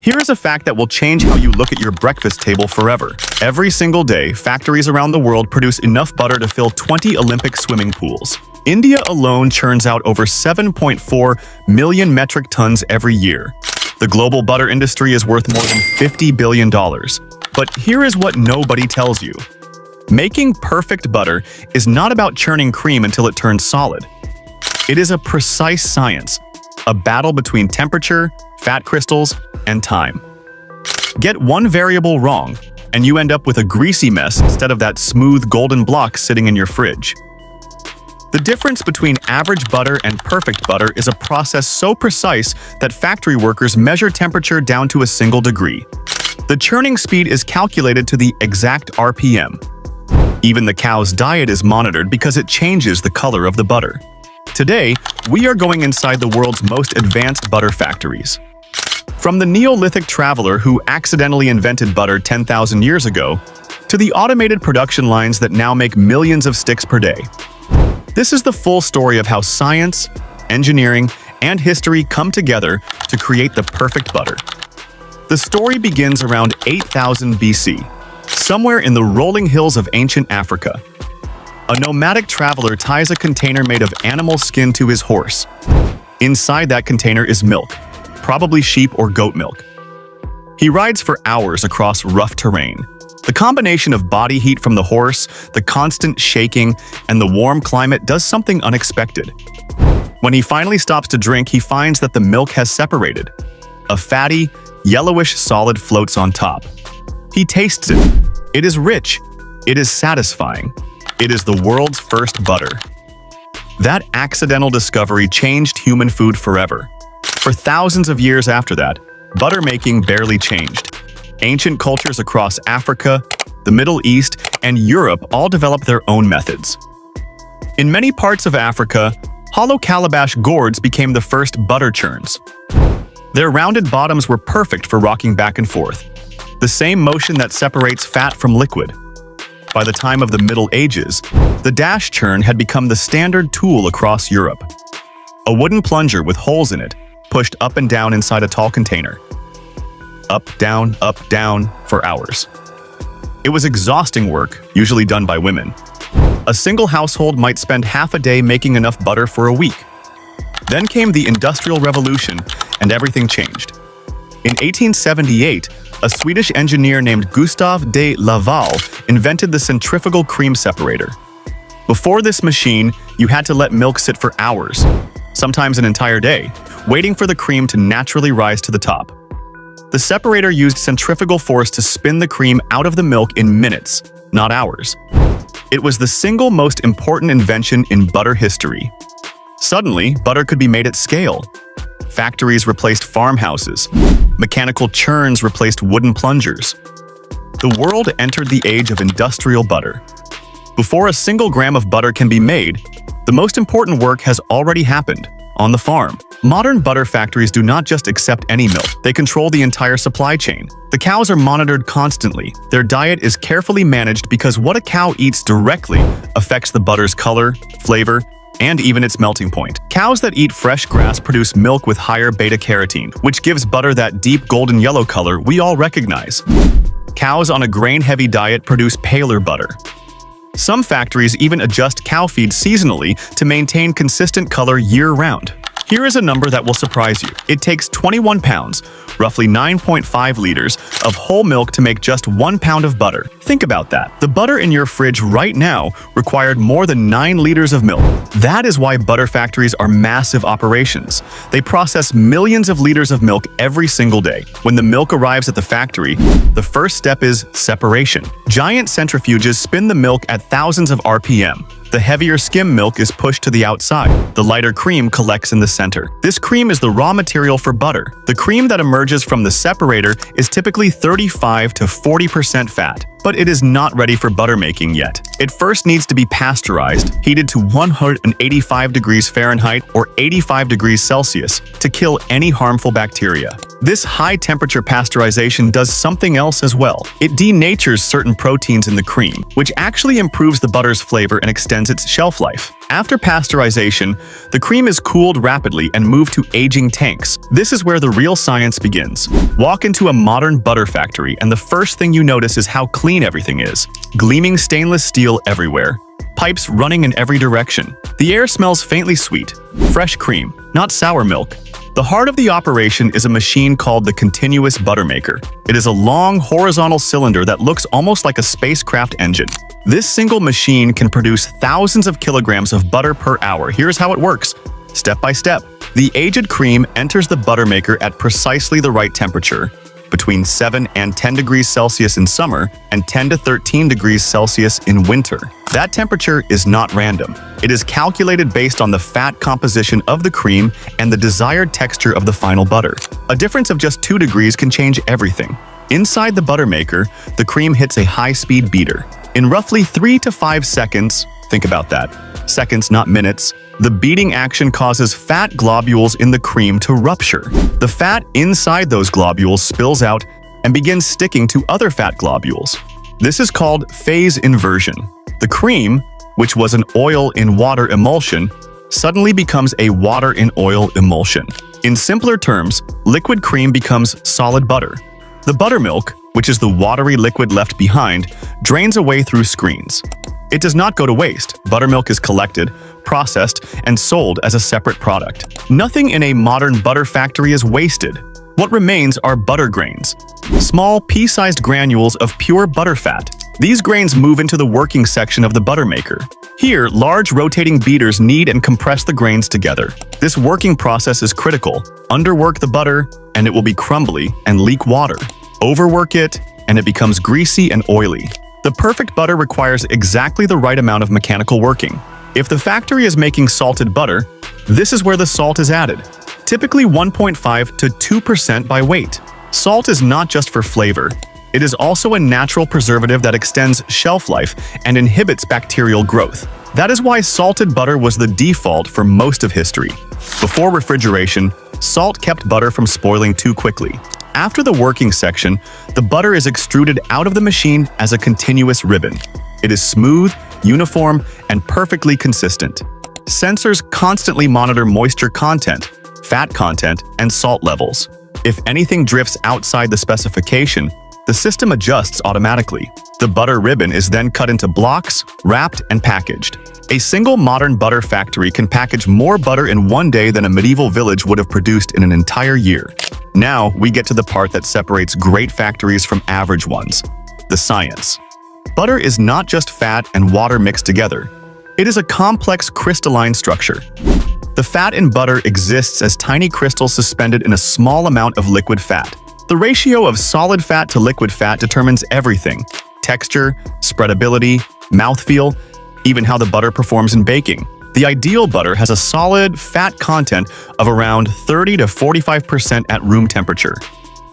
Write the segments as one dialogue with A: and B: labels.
A: Here is a fact that will change how you look at your breakfast table forever. Every single day, factories around the world produce enough butter to fill 20 Olympic swimming pools. India alone churns out over 7.4 million metric tons every year. The global butter industry is worth more than $50 billion. But here is what nobody tells you. Making perfect butter is not about churning cream until it turns solid. It is a precise science, a battle between temperature, fat crystals, and time. Get one variable wrong, and you end up with a greasy mess instead of that smooth golden block sitting in your fridge. The difference between average butter and perfect butter is a process so precise that factory workers measure temperature down to a single degree. The churning speed is calculated to the exact RPM. Even the cow's diet is monitored because it changes the color of the butter. Today, we are going inside the world's most advanced butter factories. From the Neolithic traveler who accidentally invented butter 10,000 years ago, to the automated production lines that now make millions of sticks per day. This is the full story of how science, engineering, and history come together to create the perfect butter. The story begins around 8000 BC, somewhere in the rolling hills of ancient Africa. A nomadic traveler ties a container made of animal skin to his horse. Inside that container is milk, probably sheep or goat milk. He rides for hours across rough terrain. The combination of body heat from the horse, the constant shaking, and the warm climate does something unexpected. When he finally stops to drink, he finds that the milk has separated. A fatty, yellowish solid floats on top. He tastes it. It is rich. It is satisfying. It is the world's first butter. That accidental discovery changed human food forever. For thousands of years after that, butter making barely changed. Ancient cultures across Africa, the Middle East, and Europe all developed their own methods. In many parts of Africa, hollow calabash gourds became the first butter churns. Their rounded bottoms were perfect for rocking back and forth, the same motion that separates fat from liquid. By the time of the Middle Ages, the dash churn had become the standard tool across Europe. A wooden plunger with holes in it, pushed up and down inside a tall container. Up, down, for hours. It was exhausting work, usually done by women. A single household might spend half a day making enough butter for a week. Then came the Industrial Revolution, and everything changed. In 1878, a Swedish engineer named Gustav de Laval invented the centrifugal cream separator. Before this machine, you had to let milk sit for hours, sometimes an entire day, waiting for the cream to naturally rise to the top. The separator used centrifugal force to spin the cream out of the milk in minutes, not hours. It was the single most important invention in butter history. Suddenly, butter could be made at scale. Factories replaced farmhouses. Mechanical churns replaced wooden plungers. The world entered the age of industrial butter. Before a single gram of butter can be made, the most important work has already happened, on the farm. Modern butter factories do not just accept any milk, they control the entire supply chain. The cows are monitored constantly. Their diet is carefully managed because what a cow eats directly affects the butter's color, flavor, and even its melting point. Cows that eat fresh grass produce milk with higher beta-carotene, which gives butter that deep golden yellow color we all recognize. Cows on a grain-heavy diet produce paler butter. Some factories even adjust cow feed seasonally to maintain consistent color year-round. Here is a number that will surprise you. It takes 21 pounds, roughly 9.5 liters, of whole milk to make just 1 pound of butter. Think about that. The butter in your fridge right now required more than 9 liters of milk. That is why butter factories are massive operations. They process millions of liters of milk every single day. When the milk arrives at the factory, the first step is separation. Giant centrifuges spin the milk at thousands of RPM. The heavier skim milk is pushed to the outside. The lighter cream collects in the center. This cream is the raw material for butter. The cream that emerges from the separator is typically 35 to 40% fat, but it is not ready for butter making yet. It first needs to be pasteurized, heated to 185 degrees Fahrenheit or 85 degrees Celsius to kill any harmful bacteria. This high-temperature pasteurization does something else as well. It denatures certain proteins in the cream, which actually improves the butter's flavor and extends its shelf life. After pasteurization, the cream is cooled rapidly and moved to aging tanks. This is where the real science begins. Walk into a modern butter factory, and the first thing you notice is how clean everything is. Gleaming stainless steel everywhere. Pipes running in every direction. The air smells faintly sweet. Fresh cream, not sour milk. The heart of the operation is a machine called the continuous butter maker. It is a long, horizontal cylinder that looks almost like a spacecraft engine. This single machine can produce thousands of kilograms of butter per hour. Here's how it works. Step by step. The aged cream enters the butter maker at precisely the right temperature, between 7 and 10 degrees Celsius in summer and 10 to 13 degrees Celsius in winter. That temperature is not random. It is calculated based on the fat composition of the cream and the desired texture of the final butter. A difference of just 2 degrees can change everything. Inside the butter maker, the cream hits a high-speed beater. In roughly 3 to 5 seconds, think about that, seconds, not minutes, the beating action causes fat globules in the cream to rupture. The fat inside those globules spills out and begins sticking to other fat globules. This is called phase inversion. The cream, which was an oil-in-water emulsion, suddenly becomes a water-in-oil emulsion. In simpler terms, liquid cream becomes solid butter. The buttermilk, which is the watery liquid left behind, drains away through screens. It does not go to waste. Buttermilk is collected, processed, and sold as a separate product. Nothing in a modern butter factory is wasted. What remains are butter grains, small pea-sized granules of pure butter fat. These grains move into the working section of the butter maker. Here, large rotating beaters knead and compress the grains together. This working process is critical. Underwork the butter, and it will be crumbly and leak water. Overwork it, and it becomes greasy and oily. The perfect butter requires exactly the right amount of mechanical working. If the factory is making salted butter, this is where the salt is added, typically 1.5 to 2% by weight. Salt is not just for flavor. It is also a natural preservative that extends shelf life and inhibits bacterial growth. That is why salted butter was the default for most of history. Before refrigeration, salt kept butter from spoiling too quickly. After the working section, the butter is extruded out of the machine as a continuous ribbon. It is smooth, uniform, and perfectly consistent. Sensors constantly monitor moisture content, fat content, and salt levels. If anything drifts outside the specification, the system adjusts automatically. The butter ribbon is then cut into blocks, wrapped, and packaged. A single modern butter factory can package more butter in one day than a medieval village would have produced in an entire year. Now, we get to the part that separates great factories from average ones: the science. Butter is not just fat and water mixed together. It is a complex crystalline structure. The fat in butter exists as tiny crystals suspended in a small amount of liquid fat. The ratio of solid fat to liquid fat determines everything: texture, spreadability, mouthfeel, even how the butter performs in baking. The ideal butter has a solid fat content of around 30 to 45% at room temperature.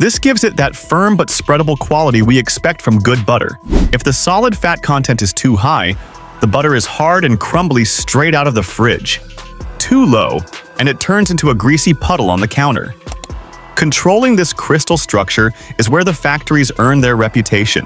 A: This gives it that firm but spreadable quality we expect from good butter. If the solid fat content is too high, the butter is hard and crumbly straight out of the fridge. Too low, and it turns into a greasy puddle on the counter. Controlling this crystal structure is where the factories earn their reputation.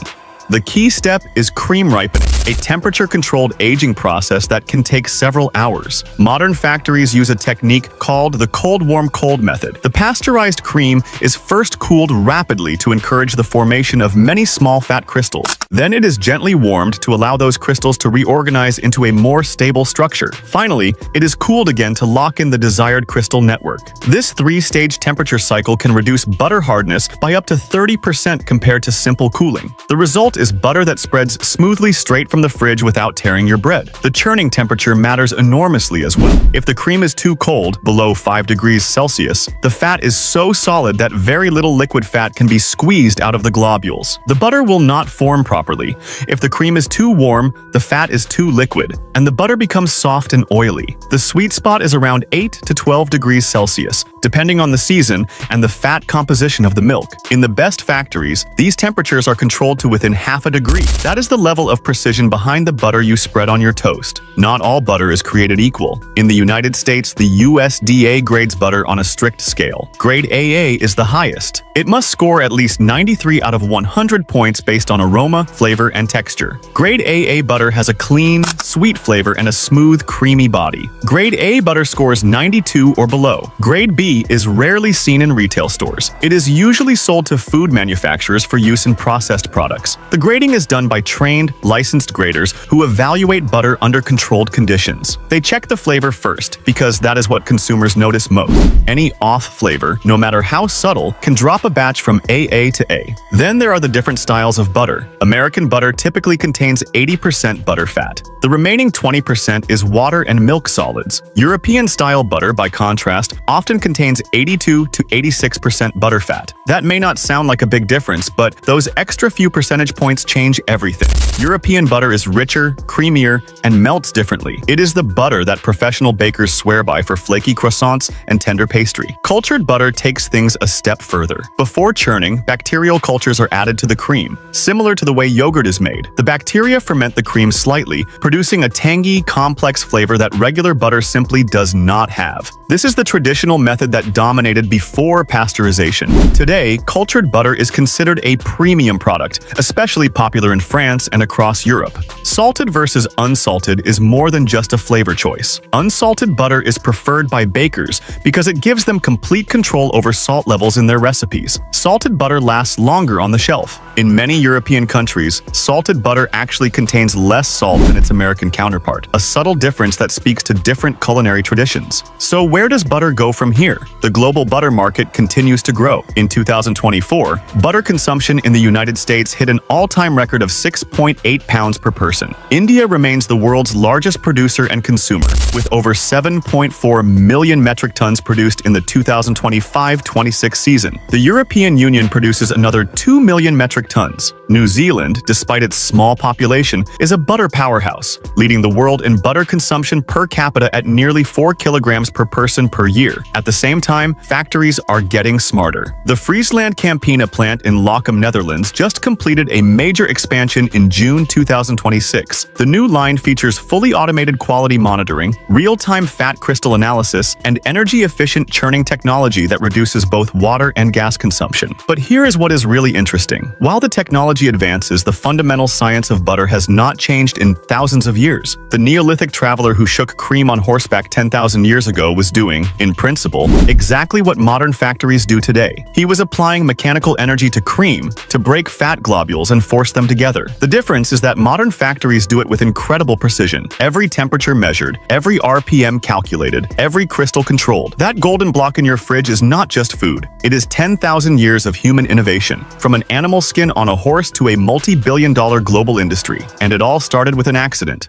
A: The key step is cream ripening, a temperature-controlled aging process that can take several hours. Modern factories use a technique called the cold-warm-cold method. The pasteurized cream is first cooled rapidly to encourage the formation of many small fat crystals. Then it is gently warmed to allow those crystals to reorganize into a more stable structure. Finally, it is cooled again to lock in the desired crystal network. This three-stage temperature cycle can reduce butter hardness by up to 30% compared to simple cooling. The result is butter that spreads smoothly straight from the fridge without tearing your bread. The churning temperature matters enormously as well. If the cream is too cold, below 5 degrees Celsius, the fat is so solid that very little liquid fat can be squeezed out of the globules. The butter will not form properly. If the cream is too warm, the fat is too liquid, and the butter becomes soft and oily. The sweet spot is around 8 to 12 degrees Celsius, depending on the season and the fat composition of the milk. In the best factories, these temperatures are controlled to within half a degree. That is the level of precision behind the butter you spread on your toast. Not all butter is created equal. In the United States, the USDA grades butter on a strict scale. Grade AA is the highest. It must score at least 93 out of 100 points based on aroma, flavor, and texture. Grade AA butter has a clean, sweet flavor and a smooth, creamy body. Grade A butter scores 92 or below. Grade B is rarely seen in retail stores. It is usually sold to food manufacturers for use in processed products. The grading is done by trained, licensed graders who evaluate butter under controlled conditions. They check the flavor first, because that is what consumers notice most. Any off flavor, no matter how subtle, can drop a batch from AA to A. Then there are the different styles of butter. American butter typically contains 80% butter fat. The remaining 20% is water and milk solids. European-style butter, by contrast, often contains 82 to 86% butter fat. That may not sound like a big difference, but those extra few percentage points change everything. European butter is richer, creamier, and melts differently. It is the butter that professional bakers swear by for flaky croissants and tender pastry. Cultured butter takes things a step further. Before churning, bacterial cultures are added to the cream. Similar to the way yogurt is made, the bacteria ferment the cream slightly, producing a tangy, complex flavor that regular butter simply does not have. This is the traditional method that dominated before pasteurization. Today, cultured butter is considered a premium product, especially popular in France and across Europe. Salted versus unsalted is more than just a flavor choice. Unsalted butter is preferred by bakers because it gives them complete control over salt levels in their recipes. Salted butter lasts longer on the shelf. In many European countries, salted butter actually contains less salt than its American counterpart, a subtle difference that speaks to different culinary traditions. So where does butter go from here? The global butter market continues to grow. In 2024, butter consumption in the United States hit an all-time record of 6.8 pounds per person. India remains the world's largest producer and consumer, with over 7.4 million metric tons produced in the 2025-26 season. The European Union produces another 2 million metric tons. New Zealand, despite its small population, is a butter powerhouse, leading the world in butter consumption per capita at nearly 4 kilograms per person per year. At the same time, factories are getting smarter. The Friesland Campina plant in Lochem, Netherlands, just completed a major expansion in June 2026. The new line features fully automated quality monitoring, real-time fat crystal analysis, and energy-efficient churning technology that reduces both water and gas consumption. But here is what is really interesting. While the technology advances, the fundamental science of butter has not changed in thousands of years. The Neolithic traveler who shook cream on horseback 10,000 years ago was doing, in principle, exactly what modern factories do today. He was applying mechanical energy to cream to break fat globules and force them together. The difference is that modern factories do it with incredible precision. Every temperature measured, every RPM calculated, every crystal controlled. That golden block in your fridge is not just food. It is 10,000 years of human innovation, from an animal skin on a horse to a multi-billion-dollar global industry. And it all started with an accident.